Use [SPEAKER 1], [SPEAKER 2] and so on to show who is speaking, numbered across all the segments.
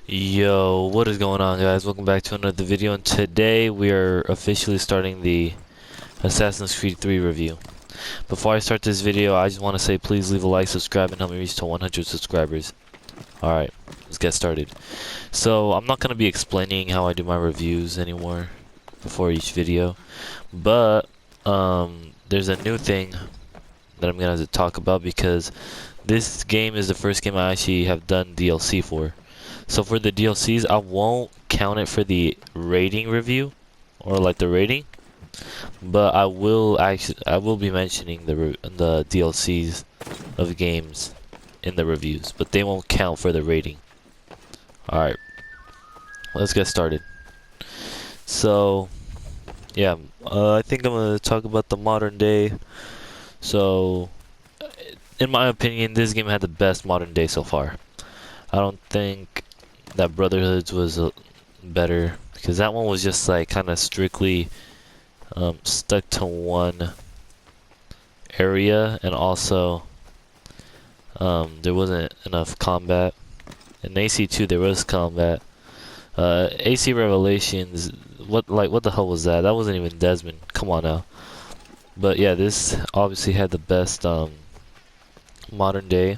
[SPEAKER 1] Yo, what is going on, guys? Welcome back to another video, and today we are officially starting the Assassin's Creed 3 review. Before I start this video, I just want to say please leave a like, subscribe, and help me reach to 100 subscribers. Alright, let's get started. So, I'm not going to be explaining how I do my reviews anymore before each video, but there's a new thing that I'm going to have to talk about because this game is the first game I actually have done DLC for. So for the DLCs, I won't count it for the rating review or like the rating, but I will be mentioning the DLCs of games in the reviews, but they won't count for the rating. All right, let's get started. So yeah, I think I'm gonna talk about the modern day. So in my opinion, this game had the best modern day so far. I don't think that Brotherhoods was better because that one was just like kind of strictly stuck to one area, and also there wasn't enough combat. In AC2 there was combat. AC Revelations, what the hell was that? That wasn't even Desmond. Come on now. But yeah, this obviously had the best modern day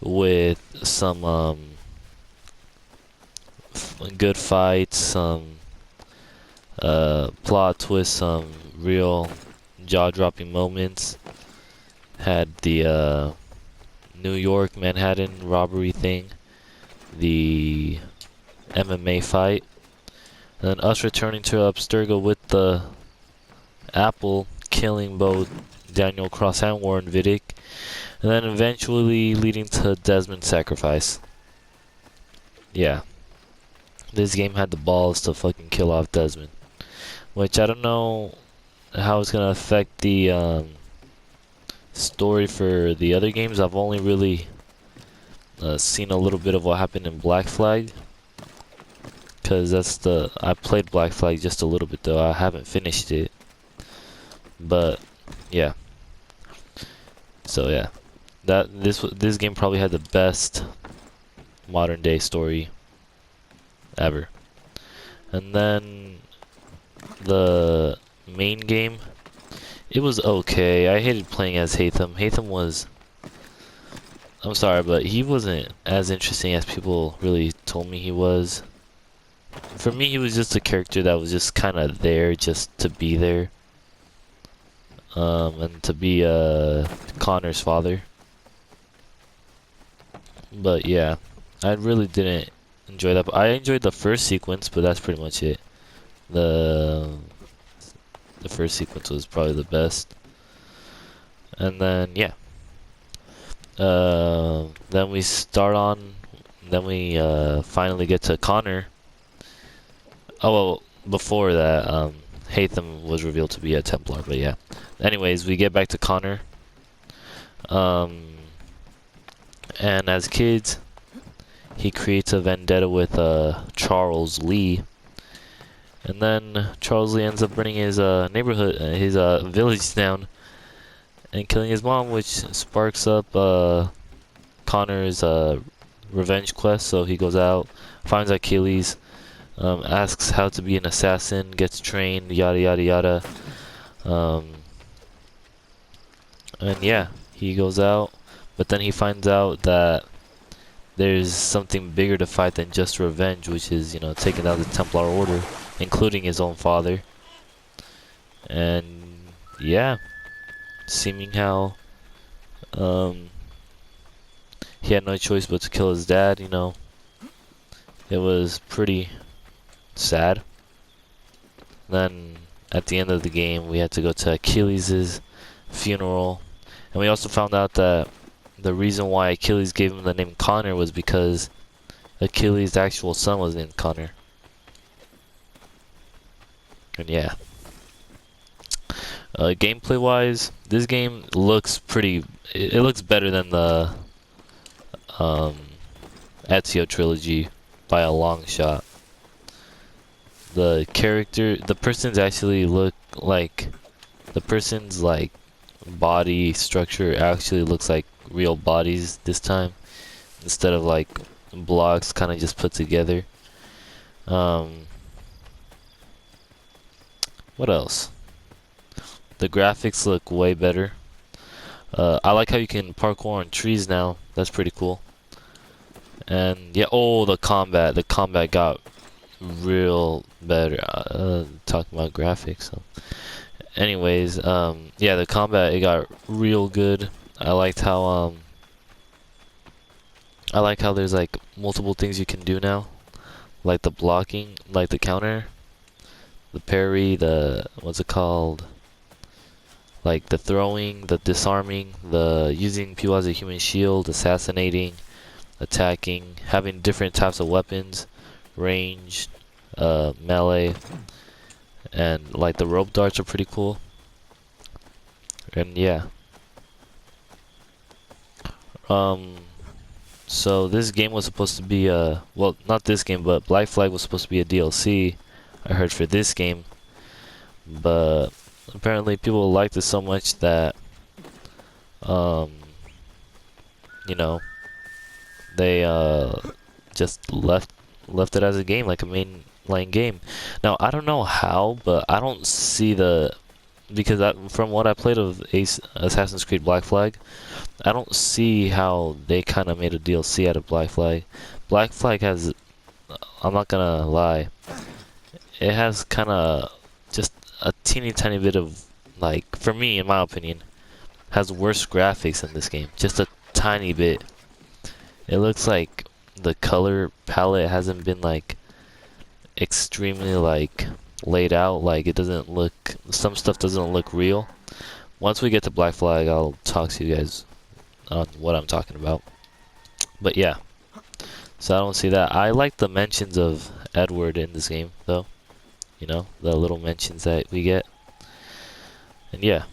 [SPEAKER 1] with some good fights, some plot twists, some real jaw-dropping moments. Had the New York Manhattan robbery thing, the MMA fight, and then us returning to Abstergo with the apple, killing both Daniel Cross and Warren Vidic, and then eventually leading to Desmond's sacrifice. Yeah. This game had the balls to fucking kill off Desmond. Which I don't know how it's gonna affect the story for the other games. I've only really seen a little bit of what happened in Black Flag. Cause I played Black Flag just a little bit though. I haven't finished it. But yeah. So yeah. This game probably had the best modern day story ever. And then the main game, it was okay. I hated playing as Hatham. I'm sorry, but he wasn't as interesting as people really told me he was. For me, he was just a character that was just kind of there just to be there. And to be Connor's father. But yeah, I really didn't enjoy that. I enjoyed the first sequence, but that's pretty much it. The first sequence was probably the best. And then yeah. Then we finally get to Connor. Oh well, before that, Hatham was revealed to be a Templar, but yeah. Anyways, we get back to Connor. And as kids, he creates a vendetta with Charles Lee, and then Charles Lee ends up burning his his village down, and killing his mom, which sparks up Connor's revenge quest. So he goes out, finds Achilles, asks how to be an assassin, gets trained, yada yada yada, and yeah, he goes out, but then he finds out that there's something bigger to fight than just revenge, which is, you know, taking down the Templar Order, including his own father. And yeah, seeming how he had no choice but to kill his dad, you know, it was pretty sad. Then at the end of the game, we had to go to Achilles' funeral, and we also found out that the reason why Achilles gave him the name Connor was because Achilles' actual son was named Connor. And yeah. Gameplay wise, this game looks it looks better than the Ezio trilogy by a long shot. The person's body structure actually looks like real bodies this time, instead of like blocks kind of just put together. Um, what else? The graphics look way better. I like how you can parkour on trees now. That's pretty cool. And yeah, oh, the combat. The combat got real better. Talking about graphics. So. Anyways, yeah, the combat, it got real good. I liked how there's like multiple things you can do now, like the blocking, like the counter, the parry, the what's it called? Like the throwing, the disarming, the using people as a human shield, assassinating, attacking, having different types of weapons, ranged, melee, and like the rope darts are pretty cool. And yeah. So this game was supposed to be well, not this game, but Black Flag was supposed to be a DLC, I heard, for this game. But apparently people liked it so much that you know, they just left it as a game, like a mainline game. Now I don't know how, but I don't see because from what I played of Assassin's Creed Black Flag, I don't see how they kind of made a DLC out of Black Flag. Black Flag has, I'm not gonna lie, it has kind of just a teeny tiny bit of, like, for me, in my opinion, has worse graphics in this game. Just a tiny bit. It looks like the color palette hasn't been like extremely like laid out. Like it doesn't look, some stuff doesn't look real. Once we get to Black Flag, I'll talk to you guys on what I'm talking about. But yeah, so I don't see that. I like the mentions of Edward in this game though. You know, the little mentions that we get. And yeah.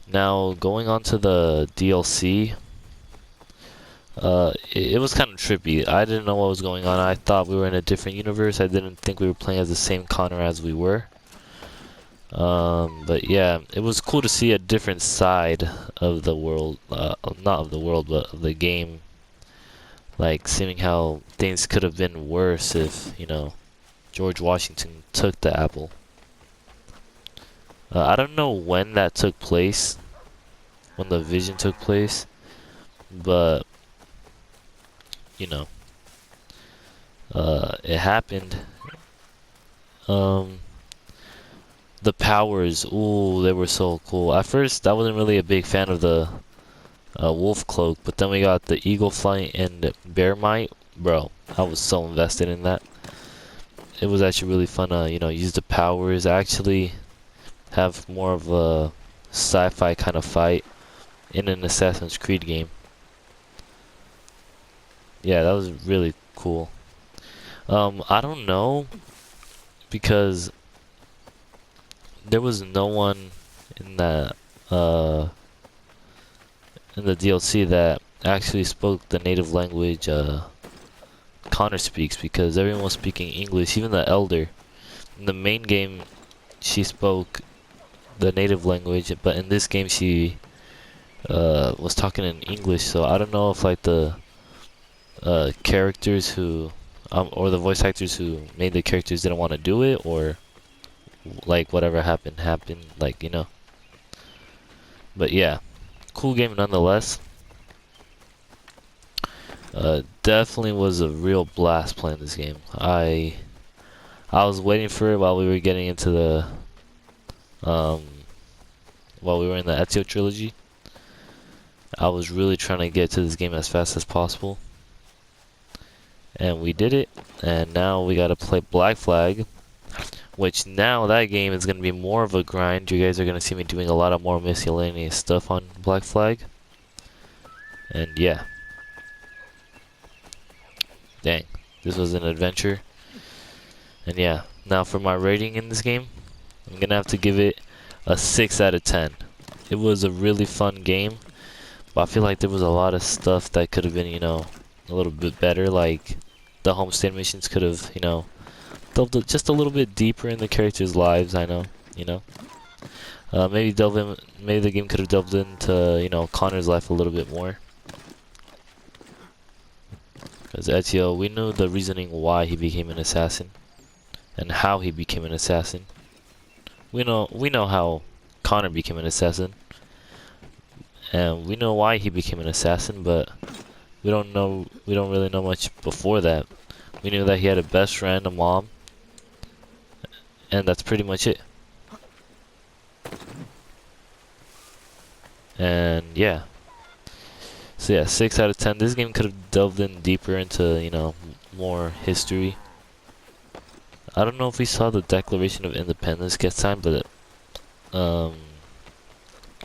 [SPEAKER 1] Now going on to the DLC, it was kind of trippy. I didn't know what was going on. I thought we were in a different universe. I didn't think we were playing as the same Connor as we were. But yeah, it was cool to see a different side of the world, not of the world, but of the game. Like, seeing how things could have been worse if, you know, George Washington took the apple. I don't know when that took place, when the vision took place, but, you know, it happened. The powers, ooh, they were so cool. At first, I wasn't really a big fan of the wolf cloak, but then we got the eagle flight and bear might. Bro, I was so invested in that. It was actually really fun to, you know, use the powers. Actually have more of a sci-fi kind of fight in an Assassin's Creed game. Yeah, that was really cool. I don't know, because there was no one in that in the DLC that actually spoke the native language Connor speaks, because everyone was speaking English, even the elder. In the main game, she spoke the native language, but in this game she was talking in English. So I don't know if like the characters who or the voice actors who made the characters didn't want to do it, or like whatever happened, like, you know. But yeah, cool game nonetheless. Definitely was a real blast playing this game. I was waiting for it while we were getting into the while we were in the Ezio trilogy. I was really trying to get to this game as fast as possible, and we did it. And now we gotta play Black Flag, which now that game is gonna be more of a grind. You guys are gonna see me doing a lot of more miscellaneous stuff on Black Flag. And yeah, dang, this was an adventure. And yeah, now for my rating in this game, I'm gonna have to give it a 6 out of 10. It was a really fun game, but I feel like there was a lot of stuff that could have been, you know, a little bit better. Like the homestead missions could have, you know, delved just a little bit deeper in the characters' lives. I know, you know, maybe the game could have delved into, you know, Connor's life a little bit more. Because Ezio, we knew the reasoning why he became an assassin and how he became an assassin. We know how Connor became an assassin, and we know why he became an assassin, but we don't really know much before that. We knew that he had a best friend, a mom, and that's pretty much it. And yeah. So yeah, 6 out of 10. This game could have delved in deeper into, more history. I don't know if we saw the Declaration of Independence get signed, but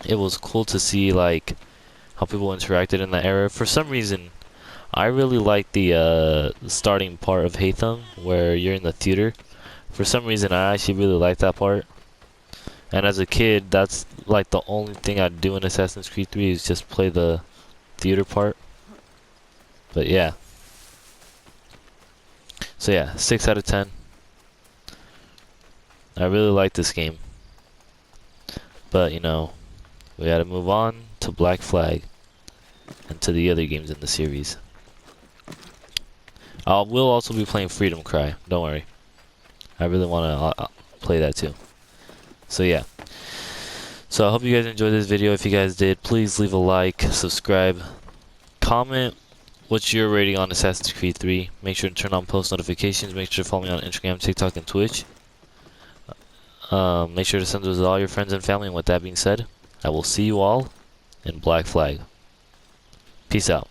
[SPEAKER 1] it was cool to see like how people interacted in that era. For some reason, I really like the starting part of Haytham, where you're in the theater. For some reason, I actually really like that part. And as a kid, that's like the only thing I'd do in Assassin's Creed 3 is just play the theater part. But yeah. So yeah, 6 out of 10. I really like this game. But, we gotta move on to Black Flag and to the other games in the series. We'll also be playing Freedom Cry. Don't worry. I really want to play that too. So yeah. So I hope you guys enjoyed this video. If you guys did, please leave a like, subscribe, comment what's your rating on Assassin's Creed 3. Make sure to turn on post notifications. Make sure to follow me on Instagram, TikTok, and Twitch. Make sure to send those to all your friends and family. And with that being said, I will see you all in Black Flag. Peace out.